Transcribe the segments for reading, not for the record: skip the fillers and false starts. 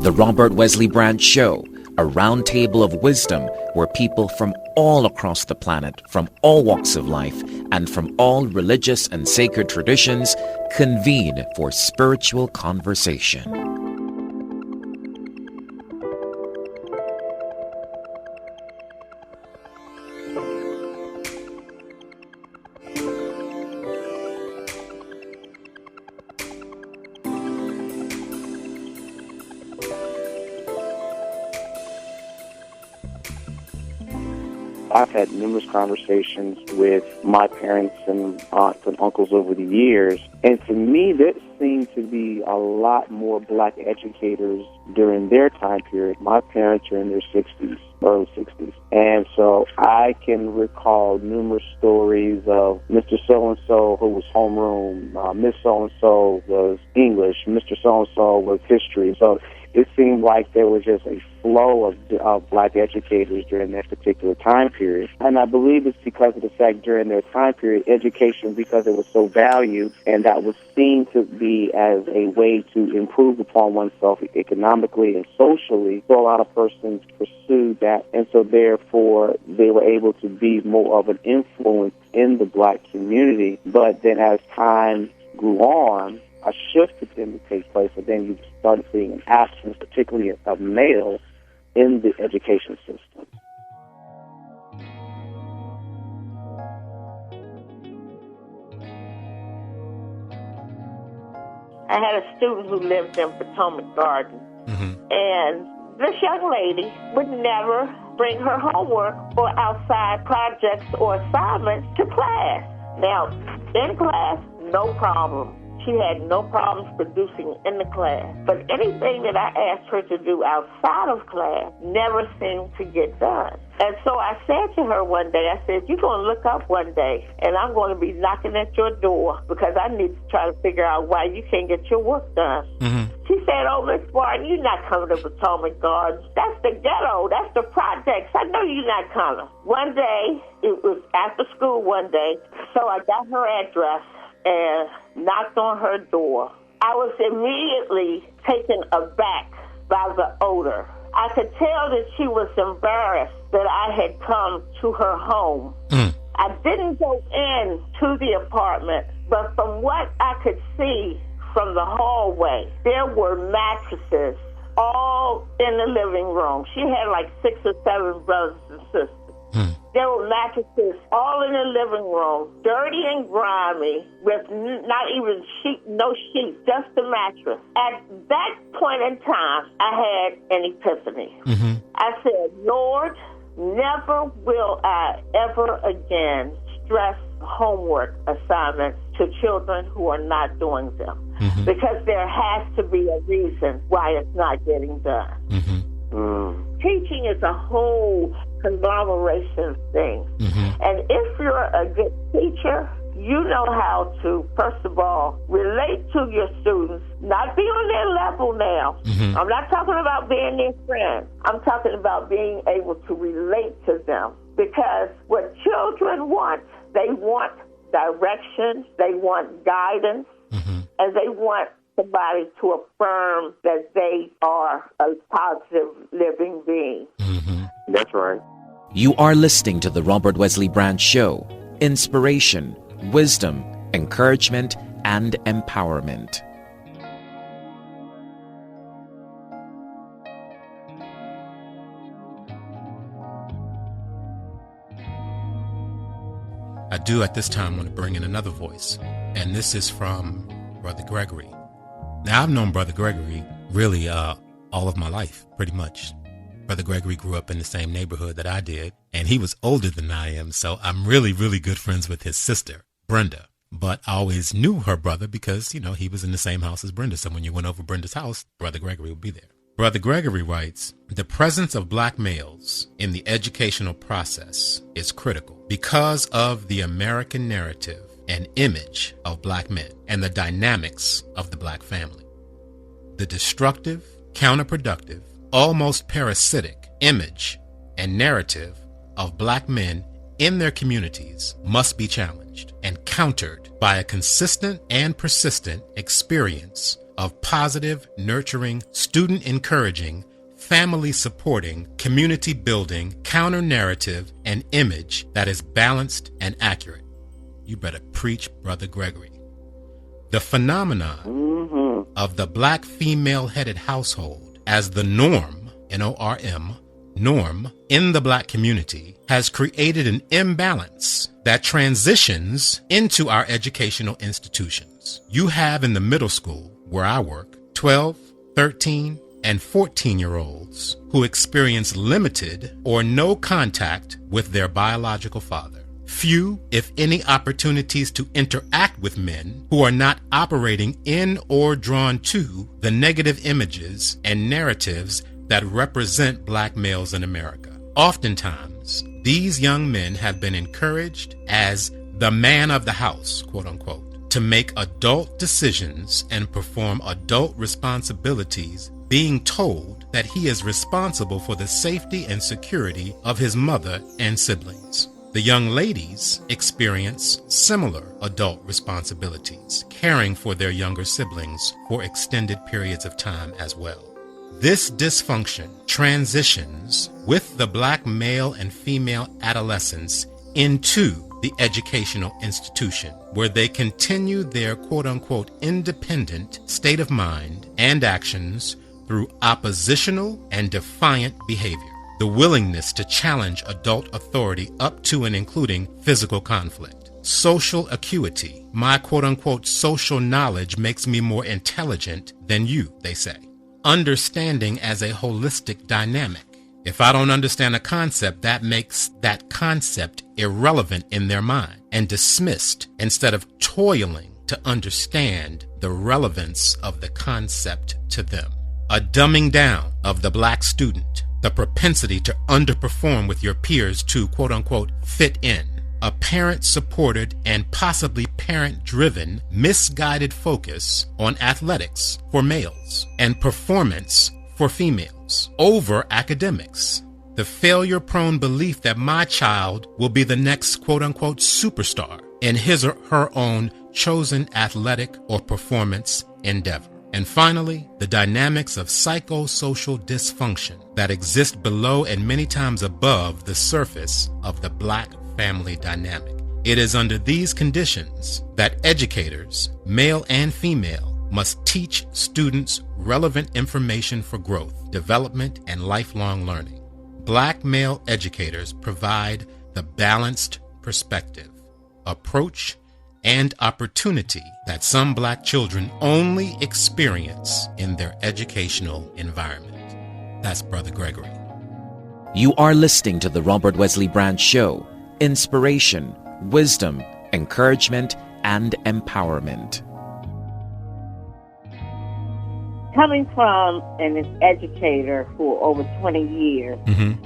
The Robert Wesley Branch Show, a round table of wisdom where people from all across the planet, from all walks of life, and from all religious and sacred traditions convene for spiritual conversation. I've had numerous conversations with my parents and aunts and uncles over the years, and to me, there seemed to be a lot more black educators during their time period. My parents are in their 60s, early 60s, and so I can recall numerous stories of Mr. So-and-so who was homeroom, Miss So-and-so was English, Mr. So-and-so was history. So it seemed like there was just a flow of black educators during that particular time period. And I believe it's because of the fact during their time period, education, because it was so valued, and that was seen to be as a way to improve upon oneself economically and socially, so a lot of persons pursued that. And so therefore, they were able to be more of an influence in the black community. But then as time grew on, a shift began to take place, and then you started seeing an absence, particularly of males, in the education system. I had a student who lived in Potomac Garden, and this young lady would never bring her homework or outside projects or assignments to class. Now, in class, no problem. She had no problems producing in the class. But anything that I asked her to do outside of class never seemed to get done. And so I said to her one day, I said, you're going to look up one day, and I'm going to be knocking at your door because I need to try to figure out why you can't get your work done. She said, oh, Miss Barton, you're not coming to Potomac Gardens. That's the ghetto. That's the projects. I know you're not coming. One day, it was after school one day, so I got her address and knocked on her door. I was immediately taken aback by the odor. I could tell that she was embarrassed that I had come to her home. I didn't go in to the apartment, but from what I could see from the hallway, there were mattresses all in the living room. She had like 6 or 7 brothers and sisters. There were mattresses all in the living room, dirty and grimy, with not even no sheets, just the mattress. At that point in time, I had an epiphany. I said, Lord, never will I ever again stress homework assignments to children who are not doing them, because there has to be a reason why it's not getting done. Teaching is a whole conglomeration thing. And if you're a good teacher, you know how to, first of all, relate to your students, not be on their level now. I'm not talking about being their friend. I'm talking about being able to relate to them. Because what children want, they want direction, they want guidance, and they want somebody to affirm that they are a positive living being. That's right. You are listening to the Robert Wesley Branch Show. Inspiration, wisdom, encouragement, and empowerment. I do at this time want to bring in another voice, and this is from Brother Gregory. Now, I've known Brother Gregory really all of my life, pretty much. Brother Gregory grew up in the same neighborhood that I did, and he was older than I am, so I'm really, really good friends with his sister, Brenda. But I always knew her brother because, you know, he was in the same house as Brenda, so when you went over Brenda's house, Brother Gregory would be there. Brother Gregory writes, the presence of black males in the educational process is critical because of the American narrative and image of black men and the dynamics of the black family. The destructive, counterproductive, almost parasitic image and narrative of black men in their communities must be challenged and countered by a consistent and persistent experience of positive, nurturing, student encouraging, family supporting, community building, counter narrative, and image that is balanced and accurate. You better preach, Brother Gregory. The phenomenon of the black female-headed household as the norm, N-O-R-M, norm in the black community has created an imbalance that transitions into our educational institutions. You have in the middle school, where I work, 12, 13, and 14-year-olds who experience limited or no contact with their biological father. Few, if any, opportunities to interact with men who are not operating in or drawn to the negative images and narratives that represent black males in America. Oftentimes, these young men have been encouraged as the man of the house, quote unquote, to make adult decisions and perform adult responsibilities, being told that he is responsible for the safety and security of his mother and siblings. The young ladies experience similar adult responsibilities, caring for their younger siblings for extended periods of time as well. This dysfunction transitions with the black male and female adolescents into the educational institution, where they continue their quote-unquote independent state of mind and actions through oppositional and defiant behavior. The willingness to challenge adult authority up to and including physical conflict. Social acuity. My quote-unquote social knowledge makes me more intelligent than you, they say. Understanding as a holistic dynamic. If I don't understand a concept, that makes that concept irrelevant in their mind and dismissed instead of toiling to understand the relevance of the concept to them. A dumbing down of the black student. The propensity to underperform with your peers to quote-unquote fit in. A parent-supported and possibly parent-driven misguided focus on athletics for males and performance for females over academics. The failure-prone belief that my child will be the next quote-unquote superstar in his or her own chosen athletic or performance endeavor. And finally, the dynamics of psychosocial dysfunction that exist below and many times above the surface of the black family dynamic. It is under these conditions that educators, male and female, must teach students relevant information for growth, development, and lifelong learning. Black male educators provide the balanced perspective, approach, and opportunity that some black children only experience in their educational environment. That's Brother Gregory. You are listening to the Robert Wesley Branch Show. Inspiration, wisdom, encouragement, and empowerment. Coming from an educator for over 20 years,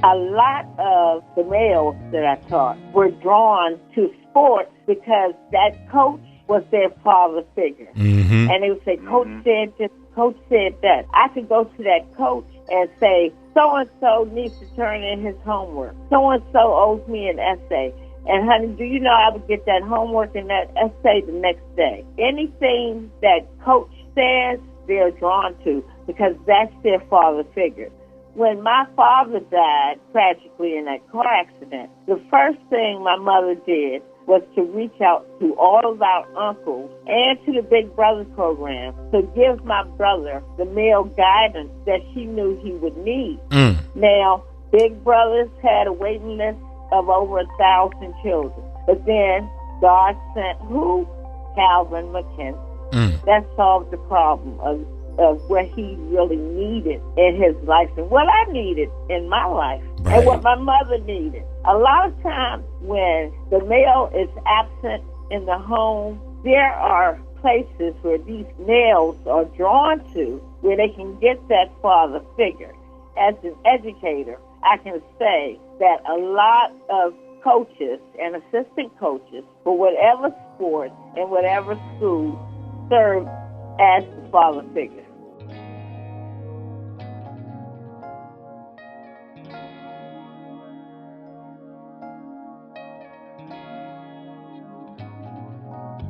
a lot of the males that I taught were drawn to sports because that coach was their father figure. And they would say, Coach said this, Coach said that. I could go to that coach and say, so-and-so needs to turn in his homework. So-and-so owes me an essay. And honey, do you know I would get that homework and that essay the next day? Anything that coach says, they're drawn to because that's their father figure. When my father died tragically in that car accident, the first thing my mother did was to reach out to all of our uncles and to the Big Brother program to give my brother the male guidance that she knew he would need. Now, Big Brothers had a waiting list of over 1,000 children. But then God sent who? Calvin McKenzie. That solved the problem of what he really needed in his life and what I needed in my life and what my mother needed. A lot of times when the male is absent in the home, there are places where these males are drawn to where they can get that father figure. As an educator, I can say that a lot of coaches and assistant coaches for whatever sport and whatever school serve as the father figure.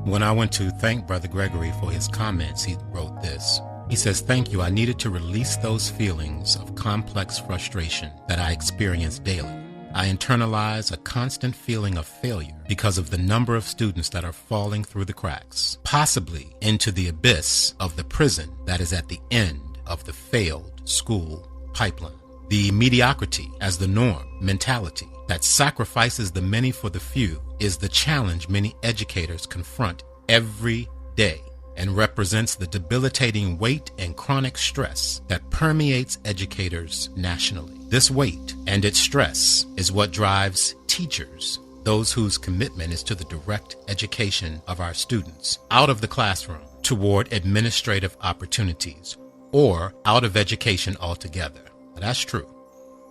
When I went to thank Brother Gregory for his comments, he wrote this: He says, "Thank you. I needed to release those feelings of complex frustration that I experience daily. I internalize a constant feeling of failure because of the number of students that are falling through the cracks, possibly into the abyss of the prison that is at the end of the failed school pipeline. The mediocrity as the norm mentality that sacrifices the many for the few is the challenge many educators confront every day and represents the debilitating weight and chronic stress that permeates educators nationally. This weight and its stress is what drives teachers, those whose commitment is to the direct education of our students, out of the classroom toward administrative opportunities or out of education altogether." That's true.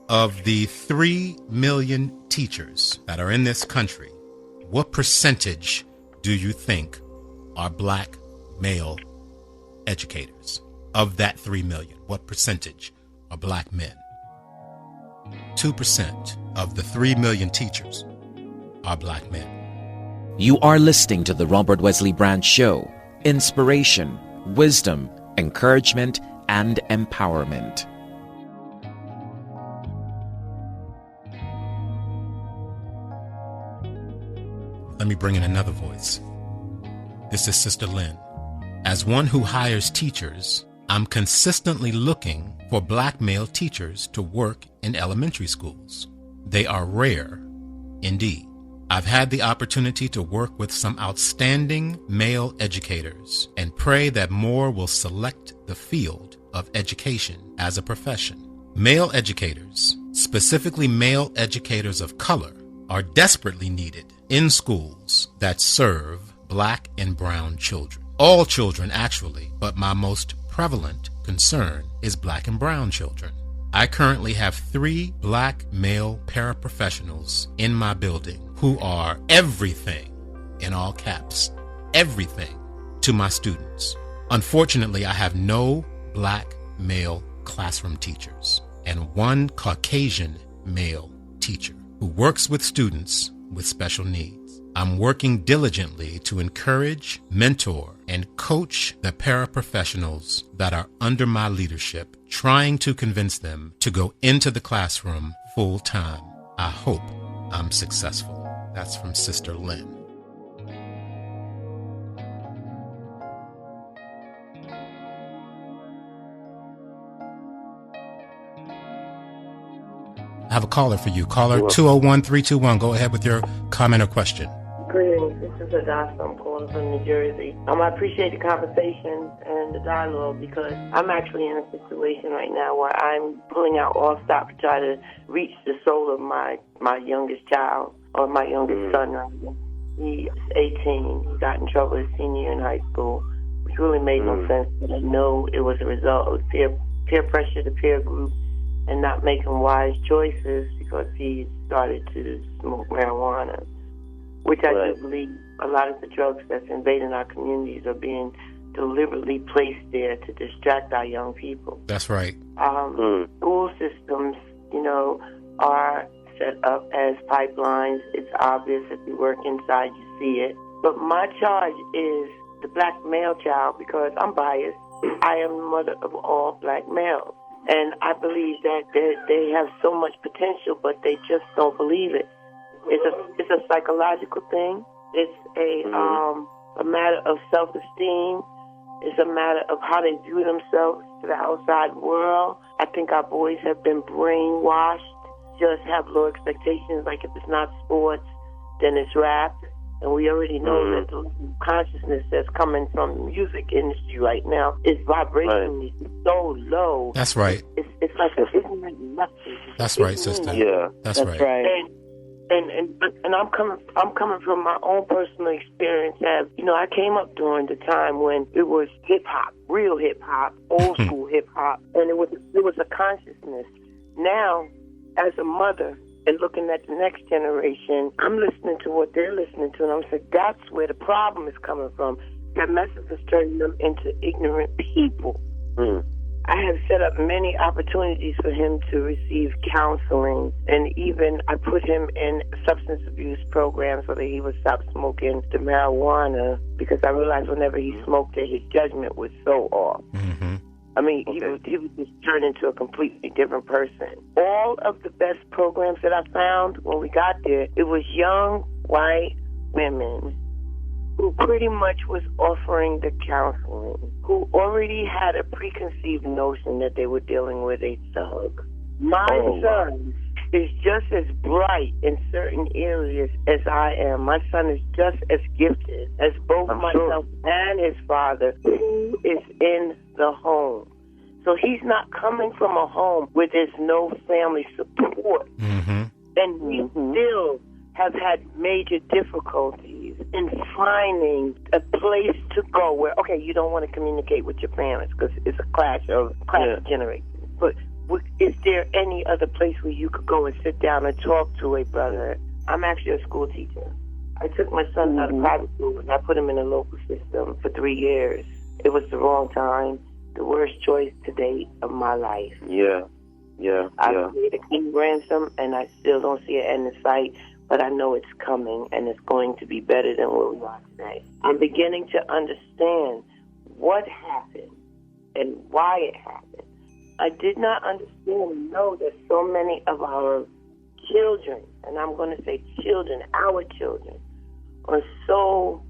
Of the 3 million teachers that are in this country, what percentage do you think are black male educators? Of that 3 million, what percentage are black men? 2% of the 3 million teachers are black men. You are listening to the Robert Wesley Branch Show. Inspiration, wisdom, encouragement, and empowerment. Let me bring in another voice. This is Sister Lynne. As one who hires teachers, I'm consistently looking for black male teachers to work in elementary schools. They are rare indeed. I've had the opportunity to work with some outstanding male educators and pray that more will select the field of education as a profession. Male educators, specifically male educators of color, are desperately needed in schools that serve black and brown children. All children, actually, but my most prevalent concern is black and brown children. I currently have 3 black male paraprofessionals in my building who are everything, in all caps, everything to my students. Unfortunately, I have no black male classroom teachers and 1 Caucasian male teacher who works with students with special needs. I'm working diligently to encourage, mentor, and coach the paraprofessionals that are under my leadership, trying to convince them to go into the classroom full time. I hope I'm successful. That's from Sister Lynne. I have a caller for you. Caller 201-321. Go ahead with your comment or question. Greetings. This is Adasa. I'm calling from New Jersey. I appreciate the conversation and the dialogue because I'm actually in a situation right now where I'm pulling out all stop to try to reach the soul of my youngest child, or my youngest son. He's 18. He got in trouble his senior year in high school, which really made no sense. But I know it was a result of peer pressure, the peer group, and not making wise choices because he started to smoke marijuana, which I do believe a lot of the drugs that's invading our communities are being deliberately placed there to distract our young people. That's right. School systems, are set up as pipelines. It's obvious if you work inside, you see it. But my charge is the black male child, because I'm biased. I am the mother of all black males. And I believe that they have so much potential, but they just don't believe it. It's a psychological thing. It's a matter of self-esteem. It's a matter of how they view themselves to the outside world. I think our boys have been brainwashed, just have low expectations, like if it's not sports, then it's rap. And we already know that the consciousness that's coming from the music industry right now is vibrationally so low. That's right. It's like an ignorant nothing. That's right, sister. Yeah, that's right. And I'm coming from my own personal experience. I came up during the time when it was hip hop, real hip hop, old school hip hop, and it was a consciousness. Now, as a mother, and looking at the next generation, I'm listening to what they're listening to, and I'm saying that's where the problem is coming from. That message is turning them into ignorant people. I have set up many opportunities for him to receive counseling, and even I put him in substance abuse programs so that he would stop smoking the marijuana, because I realized whenever he smoked it, his judgment was so off. I mean, he would just turn into a completely different person. All of the best programs that I found when we got there, it was young white women who pretty much was offering the counseling, who already had a preconceived notion that they were dealing with a thug. My son is just as bright in certain areas as I am. My son is just as gifted as both myself and his father, who is in the home. So he's not coming from a home where there's no family support. Mm-hmm. And we still have had major difficulties in finding a place to go where, okay, you don't want to communicate with your parents because it's a clash of generations. But is there any other place where you could go and sit down and talk to a brother? I'm actually a school teacher. I took my son out of private school and I put him in a local system for 3 years. It was the wrong time, the worst choice to date of my life. I paid a king ransom and I still don't see an end in sight, but I know it's coming and it's going to be better than where we are today. I'm beginning to understand what happened and why it happened. I did not understand and know that so many of our children, and I'm going to say children, our children, are so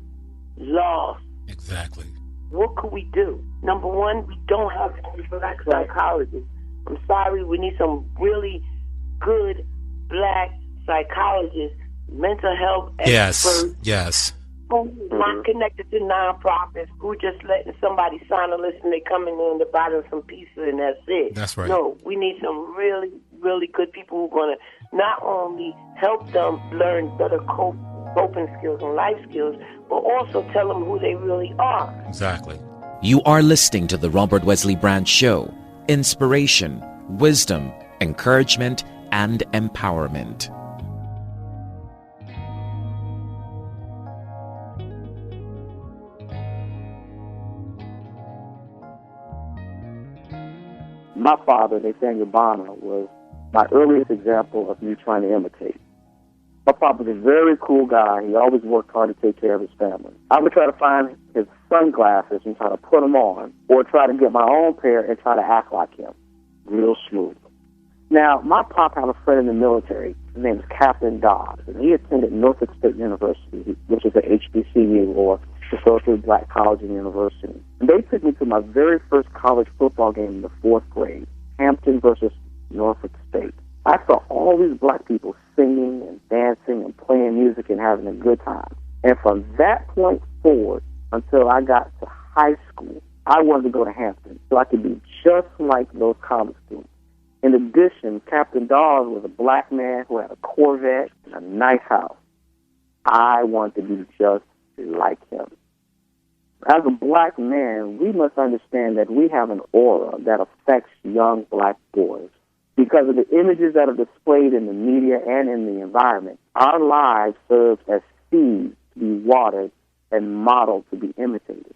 lost. Exactly. What could we do? Number one, we don't have any black psychologists. I'm sorry, we need some really good black psychologists, mental health experts. Yes. Who not connected to nonprofits, who just letting somebody sign a list and they come in there and they buy them some pizza and that's it. That's right. No, we need some really, really good people who are going to not only help them learn better coping skills and life skills, but also tell them who they really are. Exactly. You are listening to the Robert Wesley Branch Show. Inspiration, wisdom, encouragement, and empowerment. My father, Nathaniel Bonner, was my earliest example of me trying to imitate. My father was a very cool guy. He always worked hard to take care of his family. I would try to find his sunglasses and try to put them on, or try to get my own pair and try to act like him. Real smooth. Now, my pop had a friend in the military. His name is Captain Dodd, and he attended Norfolk State University, which is a HBCU, or Historically Black College and University. And they took me to my very first college football game in the 4th grade, Hampton versus Norfolk State. I saw all these black people singing and dancing and playing music and having a good time. And from that point forward until I got to high school, I wanted to go to Hampton so I could be just like those college students. In addition, Captain Dawes was a black man who had a Corvette and a nice house. I wanted to be just like him. As a black man, we must understand that we have an aura that affects young black boys. Because of the images that are displayed in the media and in the environment, our lives serve as seeds to be watered and modeled to be imitated.